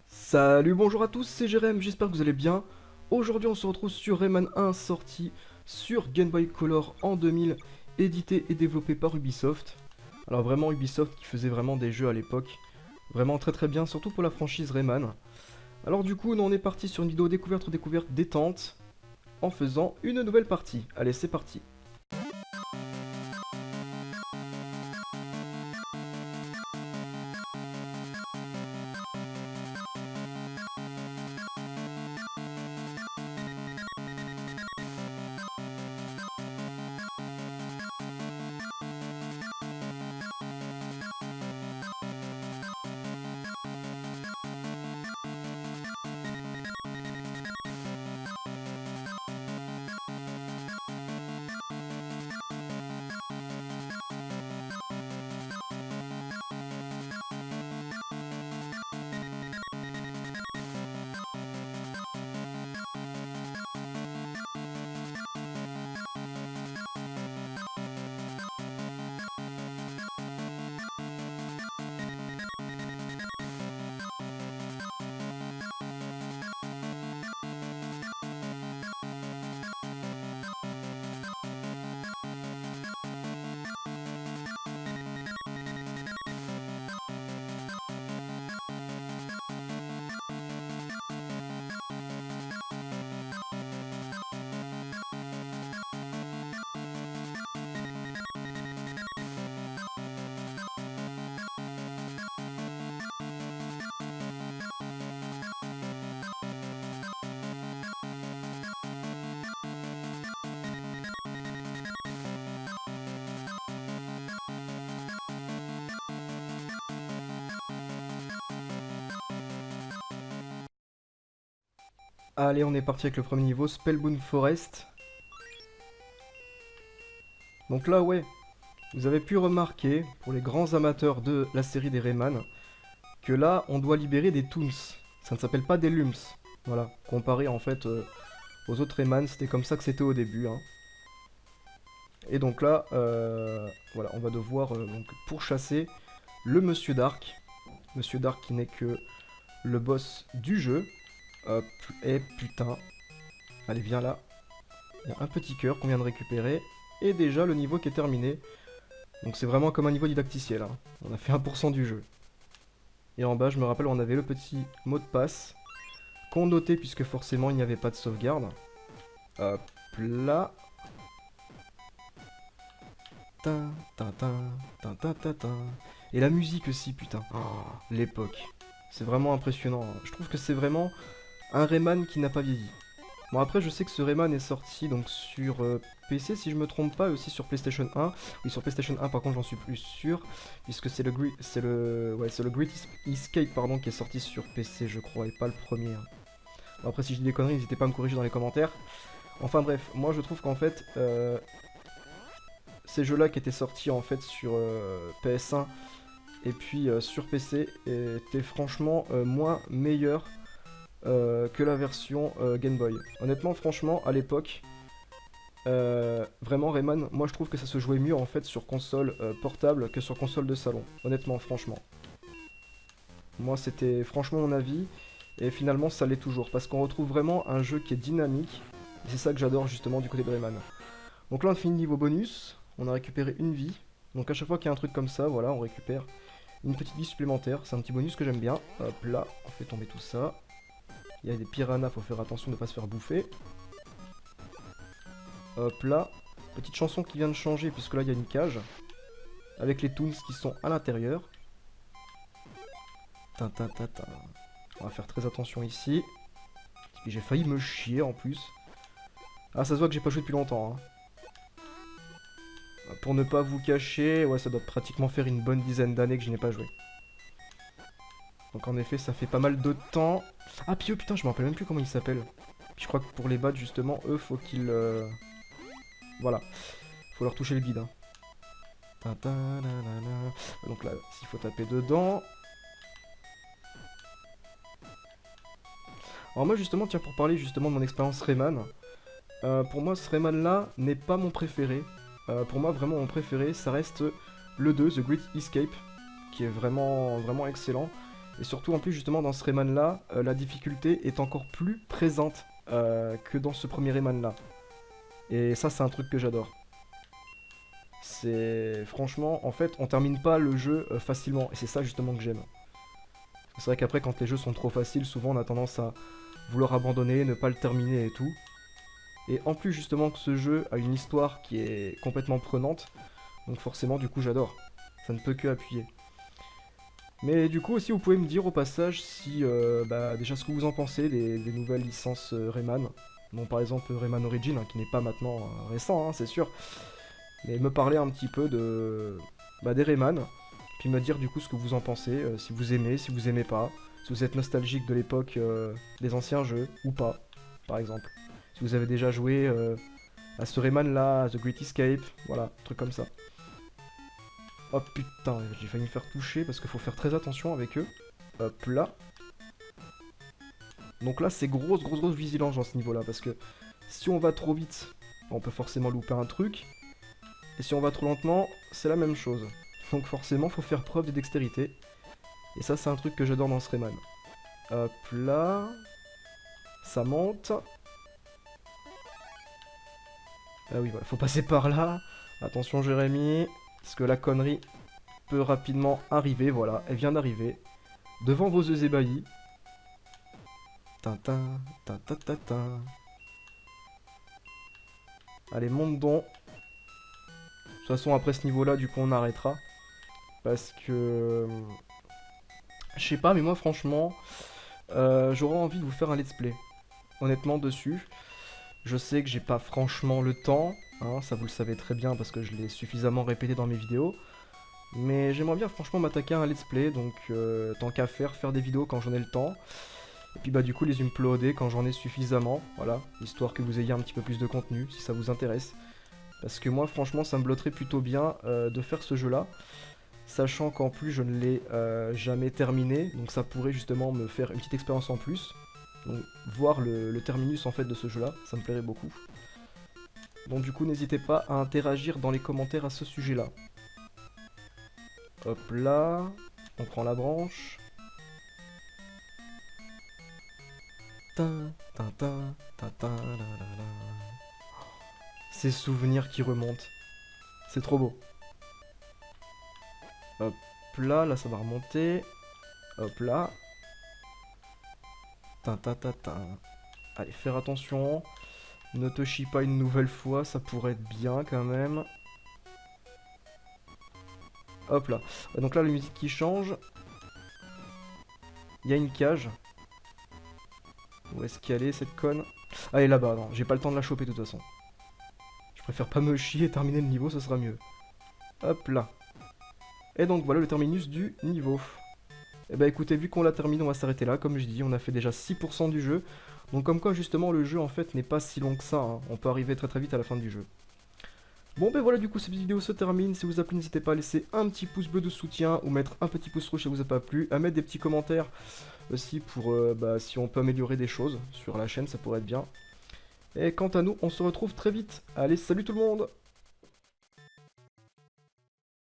Salut, bonjour à tous, c'est Jérém, j'espère que vous allez bien. Aujourd'hui on se retrouve sur Rayman 1, sorti sur Game Boy Color en 2000, édité et développé par Ubisoft. Alors vraiment Ubisoft qui faisait vraiment des jeux à l'époque, vraiment très très bien, surtout pour la franchise Rayman. Alors du coup, nous on est parti sur une vidéo découverte détente, en faisant une nouvelle partie. Allez, c'est parti. Allez, on est parti avec le premier niveau, Spellbound Forest. Donc là, ouais, vous avez pu remarquer, pour les grands amateurs de la série des Rayman, que là, on doit libérer des Toons. Ça ne s'appelle pas des Lumps. Voilà, comparé en fait aux autres Rayman, c'était comme ça que c'était au début. Hein. Et donc là, voilà, on va devoir donc pourchasser le Monsieur Dark. Monsieur Dark qui n'est que le boss du jeu. Hop, et putain. Allez, viens là. Il y a un petit cœur qu'on vient de récupérer. Et déjà, le niveau qui est terminé. Donc c'est vraiment comme un niveau didacticiel. Hein. On a fait 1% du jeu. Et en bas, je me rappelle, on avait le petit mot de passe qu'on notait puisque forcément il n'y avait pas de sauvegarde. Hop là. Tin, tin, tin, tin, tin, tin, tin. Et la musique aussi, putain. Oh, l'époque. C'est vraiment impressionnant. Hein. Je trouve que c'est vraiment un Rayman qui n'a pas vieilli. Bon après je sais que ce Rayman est sorti donc sur PC si je me trompe pas, et aussi sur PlayStation 1. Oui sur PlayStation 1 par contre j'en suis plus sûr, puisque c'est le Great Escape pardon qui est sorti sur PC je crois et pas le premier. Hein. Bon, après si je dis des conneries n'hésitez pas à me corriger dans les commentaires. Enfin bref, moi je trouve qu'en fait ces jeux là qui étaient sortis en fait sur PS1 et puis sur PC étaient franchement moins meilleurs que la version Game Boy. Honnêtement, franchement, à l'époque, vraiment Rayman, moi je trouve que ça se jouait mieux en fait sur console portable que sur console de salon. Honnêtement, franchement. Moi c'était franchement mon avis, et finalement ça l'est toujours, parce qu'on retrouve vraiment un jeu qui est dynamique, et c'est ça que j'adore justement du côté de Rayman. Donc là on finit niveau bonus, on a récupéré une vie, donc à chaque fois qu'il y a un truc comme ça, voilà, on récupère une petite vie supplémentaire, c'est un petit bonus que j'aime bien. Hop là, on fait tomber tout ça. Il y a des piranhas, faut faire attention de ne pas se faire bouffer. Hop là. Petite chanson qui vient de changer, puisque là il y a une cage. Avec les toons qui sont à l'intérieur. Tintin, tintin. On va faire très attention ici. J'ai failli me chier en plus. Ah, ça se voit que j'ai pas joué depuis longtemps. Hein. Pour ne pas vous cacher, ouais, ça doit pratiquement faire une bonne dizaine d'années que je n'ai pas joué. Donc en effet, ça fait pas mal de temps. Ah, puis oh, putain, je me rappelle même plus comment il s'appelle. Puis je crois que pour les battre, justement, eux, faut qu'ils... Voilà. Faut leur toucher le bide. Hein. Donc là, s'il faut taper dedans... Alors moi justement, tiens, pour parler justement de mon expérience Rayman, pour moi ce Rayman là n'est pas mon préféré. Pour moi vraiment mon préféré ça reste le 2, The Great Escape, qui est vraiment, vraiment excellent. Et surtout en plus justement dans ce Rayman là, la difficulté est encore plus présente que dans ce premier Rayman là. Et ça c'est un truc que j'adore. C'est franchement, en fait, on termine pas le jeu facilement, et c'est ça justement que j'aime. C'est vrai qu'après, quand les jeux sont trop faciles, souvent on a tendance à vouloir abandonner, ne pas le terminer et tout. Et en plus justement que ce jeu a une histoire qui est complètement prenante, donc forcément du coup j'adore. Ça ne peut que appuyer. Mais du coup aussi vous pouvez me dire au passage si déjà ce que vous en pensez des nouvelles licences Rayman. Bon par exemple Rayman Origins qui n'est pas maintenant récent, hein, c'est sûr. Mais me parler un petit peu des Rayman, puis me dire du coup ce que vous en pensez, si vous aimez pas, si vous êtes nostalgique de l'époque des anciens jeux, ou pas, par exemple. Si vous avez déjà joué à ce Rayman là, à The Great Escape, voilà, truc comme ça. Oh putain, j'ai failli me faire toucher parce qu'il faut faire très attention avec eux. Hop là. Donc là c'est grosse vigilance dans ce niveau là, parce que si on va trop vite, on peut forcément louper un truc. Et si on va trop lentement, c'est la même chose. Donc forcément, faut faire preuve de dextérité. Et ça, c'est un truc que j'adore dans ce Rayman. Hop là. Ça monte. Ah oui, voilà, faut passer par là. Attention Jérémy, parce que la connerie peut rapidement arriver. Voilà, elle vient d'arriver. Devant vos yeux ébahis. Tintin, tintin, tintin. Allez, monte donc. De toute façon, après ce niveau-là, du coup, on arrêtera. Parce que... Je sais pas, mais moi, franchement, j'aurais envie de vous faire un let's play. Honnêtement, dessus. Je sais que j'ai pas franchement le temps. Hein, ça, vous le savez très bien, parce que je l'ai suffisamment répété dans mes vidéos. Mais j'aimerais bien, franchement, m'attaquer à un let's play. Donc, tant qu'à faire des vidéos quand j'en ai le temps. Et puis, du coup, les uploader quand j'en ai suffisamment. Voilà, histoire que vous ayez un petit peu plus de contenu, si ça vous intéresse. Parce que moi franchement ça me blotterait plutôt bien de faire ce jeu là. Sachant qu'en plus je ne l'ai jamais terminé. Donc ça pourrait justement me faire une petite expérience en plus. Donc voir le terminus en fait de ce jeu là, ça me plairait beaucoup. Donc du coup n'hésitez pas à interagir dans les commentaires à ce sujet là. Hop là. On prend la branche. Tin, tin, tin, tin, tin, la, la, la. Ces souvenirs qui remontent. C'est trop beau. Hop là, ça va remonter. Hop là. Tin, tin, tin, tin. Allez, faire attention. Ne te chie pas une nouvelle fois, ça pourrait être bien quand même. Hop là. Donc là, la musique qui change. Il y a une cage. Où est-ce qu'elle est, cette conne? Ah, elle est là-bas, non, j'ai pas le temps de la choper de toute façon. Je préfère pas me chier et terminer le niveau, ça sera mieux. Hop là. Et donc voilà le terminus du niveau. Et bah écoutez, vu qu'on l'a terminé, on va s'arrêter là. Comme je dis, on a fait déjà 6% du jeu. Donc comme quoi justement le jeu en fait n'est pas si long que ça. Hein. On peut arriver très vite à la fin du jeu. Bon ben voilà, du coup cette vidéo se termine. Si vous a plu, n'hésitez pas à laisser un petit pouce bleu de soutien ou mettre un petit pouce rouge si ça vous a pas plu. À mettre des petits commentaires aussi pour si on peut améliorer des choses sur la chaîne, ça pourrait être bien. Et quant à nous, on se retrouve très vite. Allez, salut tout le monde!